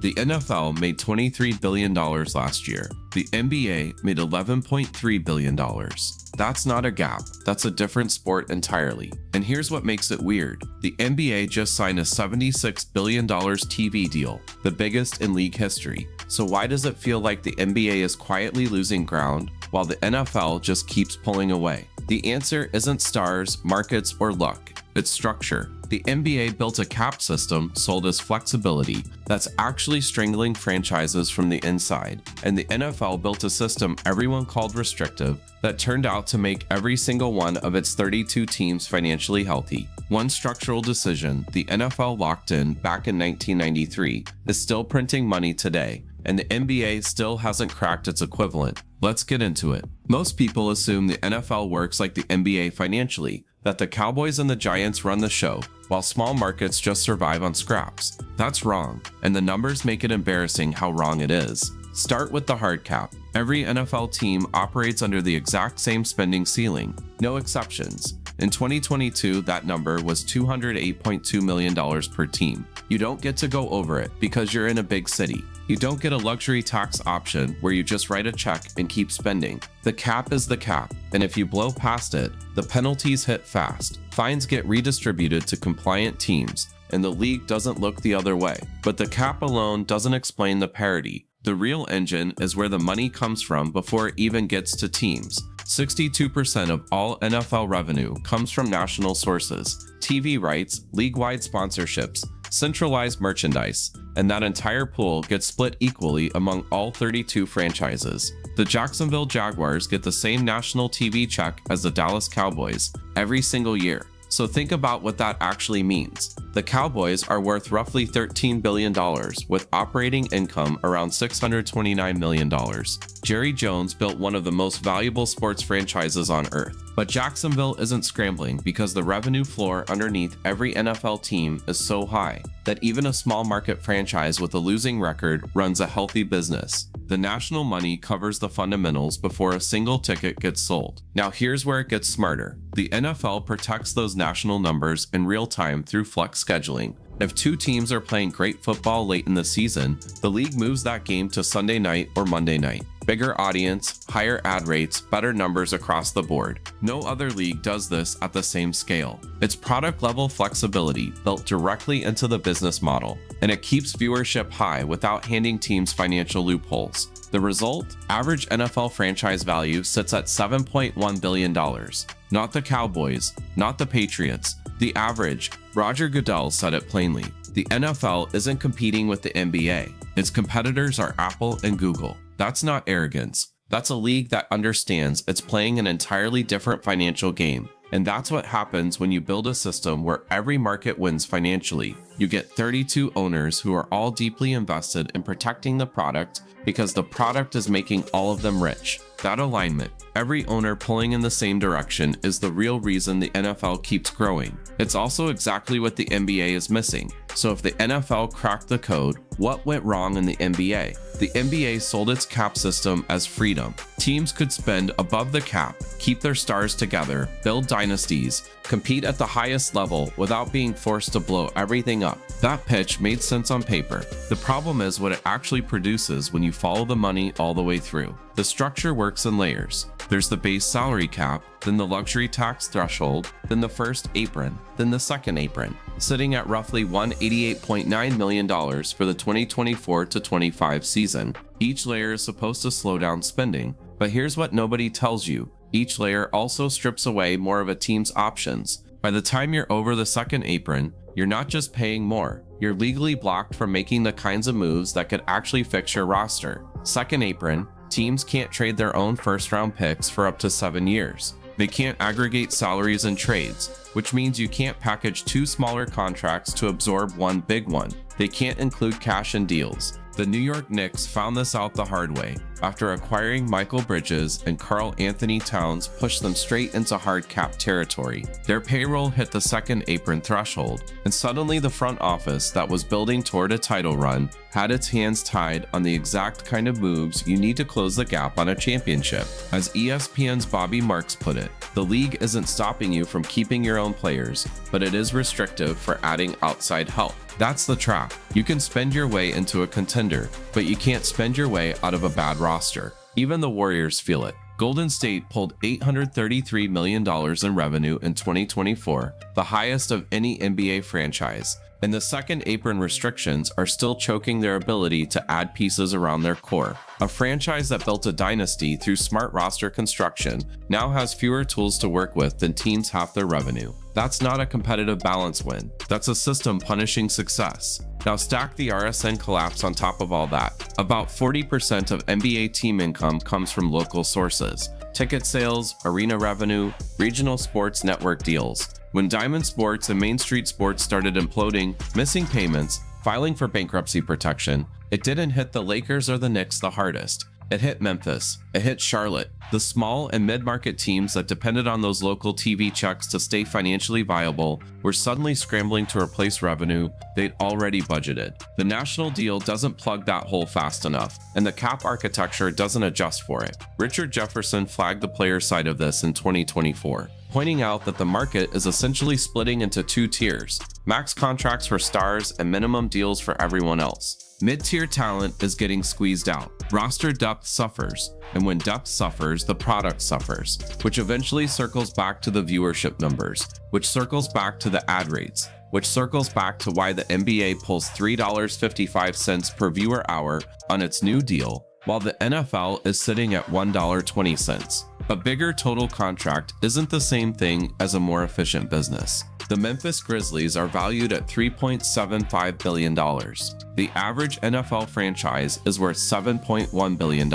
The NFL made $23 billion last year. The NBA made $11.3 billion. That's not a gap, that's a different sport entirely. And here's what makes it weird. The NBA just signed a $76 billion TV deal, the biggest in league history. So why does it feel like the NBA is quietly losing ground while the NFL just keeps pulling away? The answer isn't stars, markets, or luck. It's structure. The NBA built a cap system sold as flexibility that's actually strangling franchises from the inside, and the NFL built a system everyone called restrictive that turned out to make every single one of its 32 teams financially healthy. One structural decision the NFL locked in back in 1993 is still printing money today, and the NBA still hasn't cracked its equivalent. Let's get into it. Most people assume the NFL works like the NBA financially, that the Cowboys and the Giants run the show, while small markets just survive on scraps. That's wrong, and the numbers make it embarrassing how wrong it is. Start with the hard cap. Every NFL team operates under the exact same spending ceiling, no exceptions. In 2022, that number was $208.2 million per team. You don't get to go over it because you're in a big city. You don't get a luxury tax option where you just write a check and keep spending. The cap is the cap, and if you blow past it, the penalties hit fast. Fines get redistributed to compliant teams, and the league doesn't look the other way. But the cap alone doesn't explain the parity. The real engine is where the money comes from before it even gets to teams. 62% of all NFL revenue comes from national sources: TV rights, league-wide sponsorships, centralized merchandise, and that entire pool gets split equally among all 32 franchises. The Jacksonville Jaguars get the same national TV check as the Dallas Cowboys every single year. So think about what that actually means. The Cowboys are worth roughly $13 billion, with operating income around $629 million. Jerry Jones built one of the most valuable sports franchises on earth. But Jacksonville isn't scrambling because the revenue floor underneath every NFL team is so high that even a small market franchise with a losing record runs a healthy business. The national money covers the fundamentals before a single ticket gets sold. Now here's where it gets smarter. The NFL protects those national numbers in real time through flex scheduling. If two teams are playing great football late in the season, the league moves that game to Sunday night or Monday night. Bigger audience, higher ad rates, better numbers across the board. No other league does this at the same scale. It's product-level flexibility built directly into the business model, and it keeps viewership high without handing teams financial loopholes. The result? Average NFL franchise value sits at $7.1 billion. Not the Cowboys, not the Patriots. The average. Roger Goodell said it plainly. The NFL isn't competing with the NBA. Its competitors are Apple and Google. That's not arrogance. That's a league that understands it's playing an entirely different financial game. And that's what happens when you build a system where every market wins financially. You get 32 owners who are all deeply invested in protecting the product because the product is making all of them rich. That alignment, every owner pulling in the same direction, is the real reason the NFL keeps growing. It's also exactly what the NBA is missing. So if the NFL cracked the code, what went wrong in the NBA? The NBA sold its cap system as freedom. Teams could spend above the cap, keep their stars together, build dynasties, compete at the highest level without being forced to blow everything up. That pitch made sense on paper. The problem is what it actually produces when you follow the money all the way through. The structure works in layers. There's the base salary cap, then the luxury tax threshold, then the first apron, then the second apron, sitting at roughly $188.9 million for the 2024-25 season. Each layer is supposed to slow down spending, but here's what nobody tells you. Each layer also strips away more of a team's options. By the time you're over the second apron, you're not just paying more, you're legally blocked from making the kinds of moves that could actually fix your roster. Second apron, teams can't trade their own first-round picks for up to 7 years. They can't aggregate salaries and trades, which means you can't package two smaller contracts to absorb one big one. They can't include cash in deals. The New York Knicks found this out the hard way. After acquiring Michael Bridges and Karl Anthony Towns pushed them straight into hard cap territory. Their payroll hit the second apron threshold, and suddenly the front office that was building toward a title run had its hands tied on the exact kind of moves you need to close the gap on a championship. As ESPN's Bobby Marks put it, the league isn't stopping you from keeping your own players, but it is restrictive for adding outside help. That's the trap. You can spend your way into a contender, but you can't spend your way out of a bad roster. Even the Warriors feel it. Golden State pulled $833 million in revenue in 2024, the highest of any NBA franchise, and the second apron restrictions are still choking their ability to add pieces around their core. A franchise that built a dynasty through smart roster construction now has fewer tools to work with than teams half their revenue. That's not a competitive balance win. That's a system punishing success. Now stack the RSN collapse on top of all that. About 40% of NBA team income comes from local sources: ticket sales, arena revenue, regional sports network deals. When Diamond Sports and Main Street Sports started imploding, missing payments, filing for bankruptcy protection, it didn't hit the Lakers or the Knicks the hardest. It hit Memphis. It hit Charlotte. The small and mid-market teams that depended on those local TV checks to stay financially viable were suddenly scrambling to replace revenue they'd already budgeted. The national deal doesn't plug that hole fast enough, and the cap architecture doesn't adjust for it. Richard Jefferson flagged the player side of this in 2024, pointing out that the market is essentially splitting into two tiers: max contracts for stars and minimum deals for everyone else. Mid-tier talent is getting squeezed out. Roster depth suffers, and when depth suffers, the product suffers, which eventually circles back to the viewership numbers, which circles back to the ad rates, which circles back to why the NBA pulls $3.55 per viewer hour on its new deal, while the NFL is sitting at $1.20. A bigger total contract isn't the same thing as a more efficient business. The Memphis Grizzlies are valued at $3.75 billion. The average NFL franchise is worth $7.1 billion.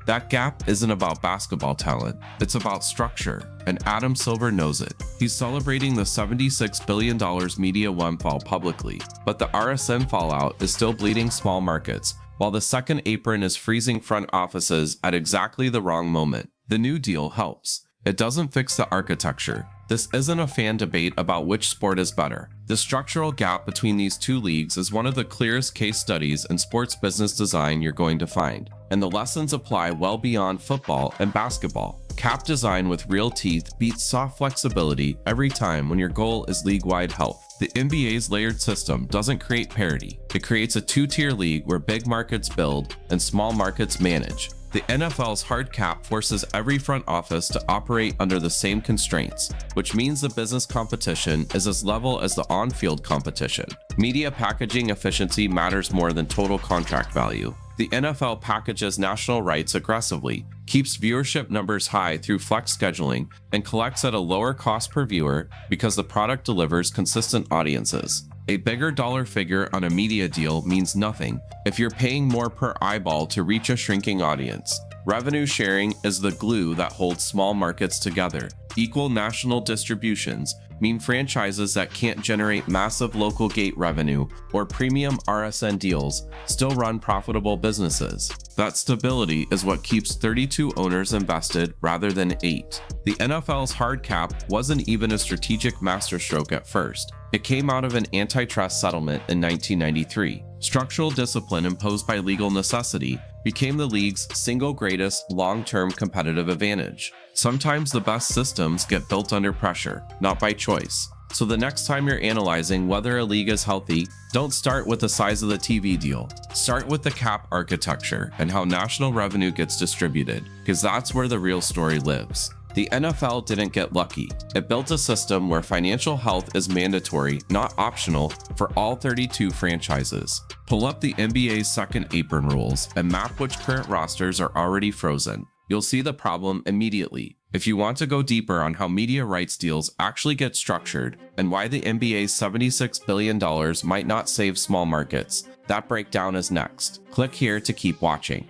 That gap isn't about basketball talent, it's about structure, and Adam Silver knows it. He's celebrating the $76 billion media windfall publicly, but the RSN fallout is still bleeding small markets, while the second apron is freezing front offices at exactly the wrong moment. The new deal helps. It doesn't fix the architecture. This isn't a fan debate about which sport is better. The structural gap between these two leagues is one of the clearest case studies in sports business design you're going to find, and the lessons apply well beyond football and basketball. Cap design with real teeth beats soft flexibility every time when your goal is league-wide health. The NBA's layered system doesn't create parity. It creates a two-tier league where big markets build and small markets manage. The NFL's hard cap forces every front office to operate under the same constraints, which means the business competition is as level as the on-field competition. Media packaging efficiency matters more than total contract value. The NFL packages national rights aggressively, keeps viewership numbers high through flex scheduling, and collects at a lower cost per viewer because the product delivers consistent audiences. A bigger dollar figure on a media deal means nothing if you're paying more per eyeball to reach a shrinking audience. Revenue sharing is the glue that holds small markets together. Equal national distributions mean franchises that can't generate massive local gate revenue or premium RSN deals still run profitable businesses. That stability is what keeps 32 owners invested rather than 8. The NFL's hard cap wasn't even a strategic masterstroke at first. It came out of an antitrust settlement in 1993. Structural discipline imposed by legal necessity became the league's single greatest long-term competitive advantage. Sometimes the best systems get built under pressure, not by choice. So the next time you're analyzing whether a league is healthy, don't start with the size of the TV deal. Start with the cap architecture and how national revenue gets distributed, because that's where the real story lives. The NFL didn't get lucky. It built a system where financial health is mandatory, not optional, for all 32 franchises. Pull up the NBA's second apron rules and map which current rosters are already frozen. You'll see the problem immediately. If you want to go deeper on how media rights deals actually get structured and why the NBA's $76 billion might not save small markets, that breakdown is next. Click here to keep watching.